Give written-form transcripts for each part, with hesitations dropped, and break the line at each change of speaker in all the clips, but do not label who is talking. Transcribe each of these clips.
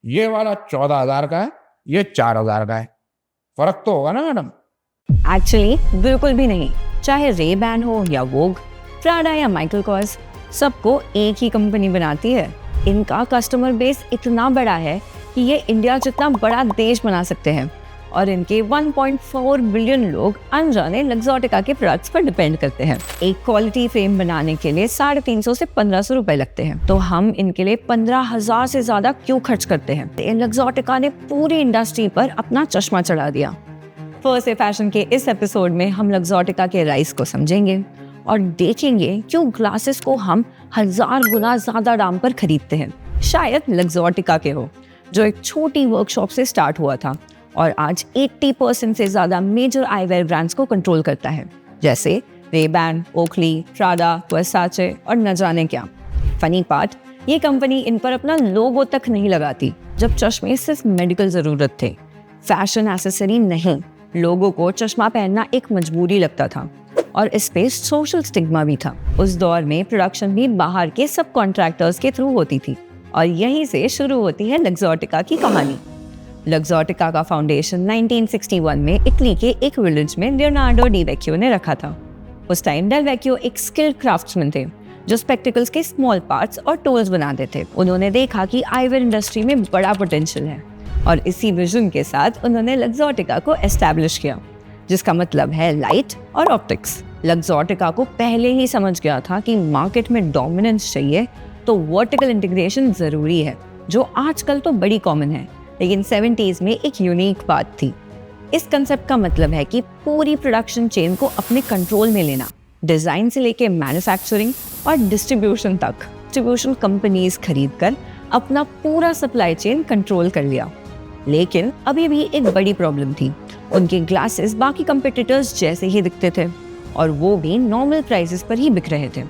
ये वाला 14,000 का है, ये 4,000 का है। फर्क तो होगा ना मैडम?
एक्चुअली बिल्कुल भी नहीं। चाहे रे-बैन हो या वोग, प्राडा या माइकल कॉर्स, सबको एक ही कंपनी बनाती है। इनका कस्टमर बेस इतना बड़ा है कि ये इंडिया जितना बड़ा देश बना सकते हैं और इनके 1.4 बिलियन लोग अनजाने लग्जॉटिका के प्रोडक्ट्स पर डिपेंड करते हैं। एक क्वालिटी फ्रेम बनाने के लिए 350 से 1500 रुपए लगते हैं, तो हम इनके लिए 15,000 से ज्यादा क्यों खर्च करते हैं? लग्जॉटिका ने पूरी इंडस्ट्री पर अपना चश्मा चढ़ा दिया। फर्स्ट डे फैशन के इस एपिसोड में हम लग्जॉटिका के राइज को समझेंगे और देखेंगे क्यों ग्लासेस को हम 1000 गुना ज्यादा दाम पर खरीदते हैं। शायद लग्जॉटिका के हो, जो एक छोटी वर्कशॉप से स्टार्ट हुआ था और आज 80% से ज्यादा मेजर आईवेयर ब्रांड्स को कंट्रोल करता है, जैसे रे-बैन, ओकली, प्राडा, वर्साचे और न जाने क्या। फनी पार्ट, ये कंपनी इन पर अपना लोगो तक नहीं लगाती। जब चश्मे सिर्फ मेडिकल जरूरत थे, फैशन एक्सेसरी नहीं, लोगों को चश्मा पहनना एक मजबूरी लगता था और इस पे सोशल स्टिग्मा भी था। उस दौर में प्रोडक्शन भी बाहर के सब कॉन्ट्रैक्टर्स के थ्रू होती थी और यहीं से शुरू होती है लग्जॉटिका की कहानी। लग्जॉटिका का फाउंडेशन 1961 में इटली के एक विलेज में लियोनार्डो डी वेक्यो ने रखा था। उस टाइम डेल वेक्यो एक स्किल्ड क्राफ्ट्समैन थे जो स्पेक्टिकल्स के स्मॉल पार्ट्स और टूल्स बनाते थे। उन्होंने देखा कि आईवेयर इंडस्ट्री में बड़ा पोटेंशियल है और इसी विजन के साथ उन्होंने लग्जॉटिका को एस्टैब्लिश किया, जिसका मतलब है लाइट और ऑप्टिक्स। लग्जॉटिका को पहले ही समझ गया था कि मार्केट में डोमिनेंस चाहिए तो वर्टिकल इंटीग्रेशन जरूरी है, जो आजकल तो बड़ी कॉमन है, लेकिन 70s में एक यूनिक बात थी। इस कंसेप्ट का मतलब है कि पूरी प्रोडक्शन चेन को अपने कंट्रोल में लेना, डिजाइन से लेके मैन्युफैक्चरिंग और डिस्ट्रीब्यूशन तक। डिस्ट्रीब्यूशन कंपनीज खरीदकर अपना पूरा सप्लाई चेन कंट्रोल कर लिया। लेकिन अभी भी एक बड़ी प्रॉब्लम थी, उनके ग्लासेस बाकी कंपटीटर्स जैसे ही दिखते थे और वो भी नॉर्मल प्राइसेस पर ही बिक रहे थे।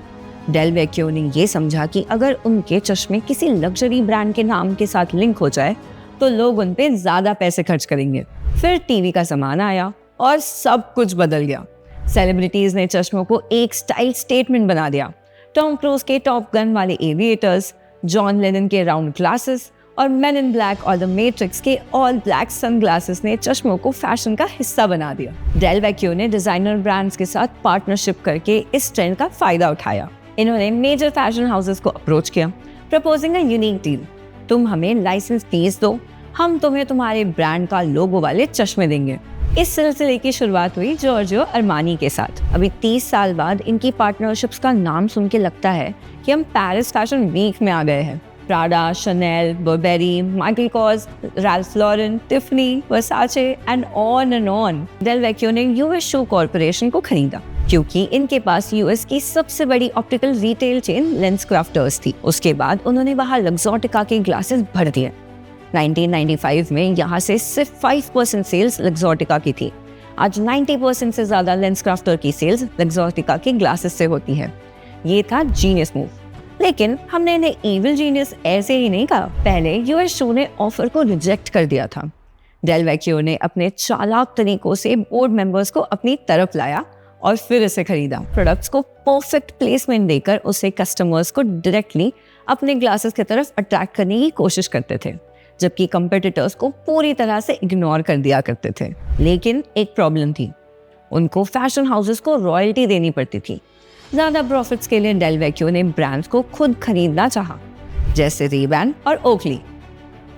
डेल वेक्यो ने ये समझा कि अगर उनके चश्मे किसी लग्जरी ब्रांड के नाम के साथ लिंक हो जाए तो लोग उन पे ज्यादा पैसे खर्च करेंगे। फिर टीवी का जमाना आया और सब कुछ बदल गया। सेलिब्रिटीज ने चश्मों को एक स्टाइल स्टेटमेंट बना दिया। टॉम क्रूज के टॉप गन वाले एविएटर्स, जॉन लेनन के राउंड ग्लासेस और मेन इन ब्लैक और द मैट्रिक्स के ऑल ब्लैक सनग्लासेस ने चश्मों को फैशन का हिस्सा बना दिया। डेल वेक्यो ने डिजाइनर ब्रांड्स के साथ पार्टनरशिप करके इस ट्रेंड का फायदा उठाया। इन्होंने मेजर फैशन हाउसेस को अप्रोच किया, प्रपोजिंग अ यूनिक डील। तुम हमें लाइसेंस फीस दो, हम तुम्हें तुम्हारे ब्रांड का लोगो वाले चश्मे देंगे। इस सिलसिले की शुरुआत हुई जॉर्जियो अरमानी के साथ। अभी 30 साल बाद इनकी पार्टनरशिप्स का नाम सुन के लगता है कि हम पेरिस फैशन वीक में आ गए हैं। Prada, Chanel, Burberry, Michael Kors, Ralph Lauren, Tiffany, Versace and on. Del Vecchio ने यूएस शू कॉर्पोरेशन को खरीदा क्योंकि इनके पास यूएस की सबसे बड़ी optical retail chain lens crafters थी। उसके बाद उन्होंने वहां लग्जॉटिका के ग्लासेस भर दिए। 1995 में यहाँ से सिर्फ 5% सेल्स लग्जॉटिका की थी। आज 90% से ज्यादा लेंस क्राफ्टर की सेल्स लग्जॉटिका के ग्लासेस से होती है। ये था जीनियस मूव, लेकिन हमने इन्हें इविल जीनियस ऐसे ही नहीं कहा। पहले यूएस शू ने ऑफर को रिजेक्ट कर दिया था। डेल वेक्यो ने अपने चालाक तरीकों से बोर्ड मेंबर्स को अपनी तरफ लाया और फिर इसे खरीदा। प्रोडक्ट्स को परफेक्ट प्लेसमेंट देकर उसे कस्टमर्स को डायरेक्टली अपने ग्लासेस की तरफ अट्रैक्ट करने की कोशिश करते थे, जबकि कंपटीटर्स को पूरी तरह से इग्नोर कर दिया करते थे। लेकिन एक प्रॉब्लम थी, उनको फैशन हाउसेस को रॉयल्टी देनी पड़ती थी। ज्यादा प्रॉफिट्स के लिए डेल वेक्यो ने ब्रांड्स को खुद खरीदना चाहा, जैसे रे-बैन और ओकली।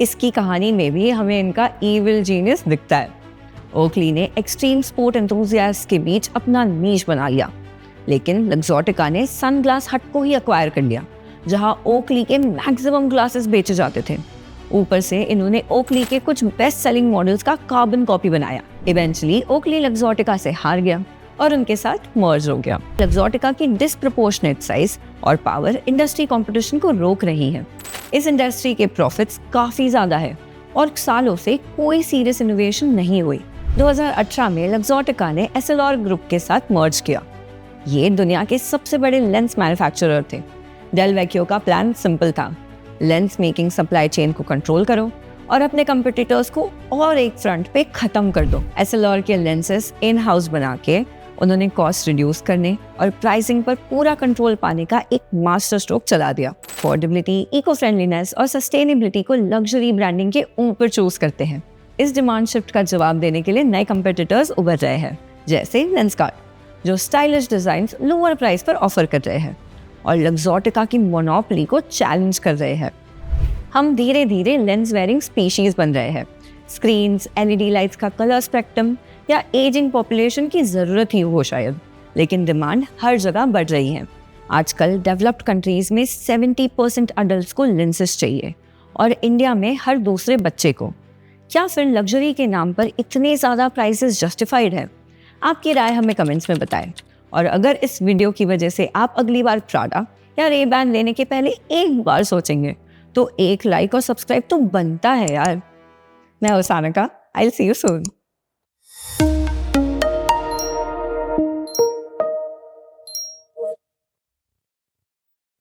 इसकी कहानी में भी हमें इनका इविल जीनियस दिखता है। ओकली ने एक्सट्रीम स्पोर्ट एंथुसियास्ट के बीच अपना नीश बना लिया, लेकिन लग्जॉटिका ने सनग्लास हट को ही एक्वायर कर लिया, जहां ओकली के मैक्सिमम ग्लासेस बेचे जाते थे। ऊपर से इन्होंने ओकली के कुछ बेस्ट सेलिंग मॉडल्स का कार्बन कॉपी बनाया। इवेंचुअली ओकली लग्जॉटिका से हार गया और उनके साथ मर्ज हो गया। लग्जॉटिका की डिस्प्रपोर्शनेट साइज और पावर इंडस्ट्री कंपटीशन को रोक रही है। इस इंडस्ट्री के प्रॉफिट्स काफी ज्यादा है और सालों से कोई सीरियस इनोवेशन नहीं हुई। 2018 में लग्जॉटिका ने एसएलआर ग्रुप के साथ मर्ज किया। ये दुनिया के सबसे बड़े लेंस मैन्युफैक्चरर थे। डेल वेक्यो का प्लान सिंपल था, लेंस मेकिंग सप्लाई चेन को कंट्रोल करो और अपने कंपटीटर्स को और एक फ्रंट पे खत्म कर दो। एसएलआर के लेंसेस इन हाउस बना के उन्होंने कॉस्ट रिड्यूस करने और प्राइसिंग पर पूरा कंट्रोल पाने का एक मास्टर स्ट्रोक चला दिया। अफोर्डेबिलिटी, इको फ्रेंडलीनेस और सस्टेनेबिलिटी को लग्जरी ब्रांडिंग के ऊपर चूज करते हैं। इस डिमांड शिफ्ट का जवाब देने के लिए नए कंपेटिटर्स उभर रहे हैं, जैसे लेंसकार्ट, जो स्टाइलिश डिजाइन्स लोअर प्राइस पर ऑफर कर रहे हैं और लग्जॉटिका की मोनोपोली को चैलेंज कर रहे हैं। हम धीरे धीरे लेंस वेयरिंग स्पीशीज बन रहे हैं। स्क्रीन्स, एलईडी लाइट्स का कलर स्पेक्ट्रम या एजिंग पॉपुलेशन की ज़रूरत ही हो शायद, लेकिन डिमांड हर जगह बढ़ रही है। आजकल डेवलप्ड कंट्रीज में 70% अडल्ट को लेंसेज चाहिए और इंडिया में हर दूसरे बच्चे को। क्या फिर लग्जरी के नाम पर इतने ज़्यादा प्राइसेस जस्टिफाइड है? आपकी राय हमें कमेंट्स में बताएं। और अगर इस वीडियो की वजह से आप अगली बार प्राडा या रे-बैन लेने के पहले एक बार सोचेंगे तो एक लाइक और सब्सक्राइब तो बनता है यार। मैं हुसैना का, I will see you soon.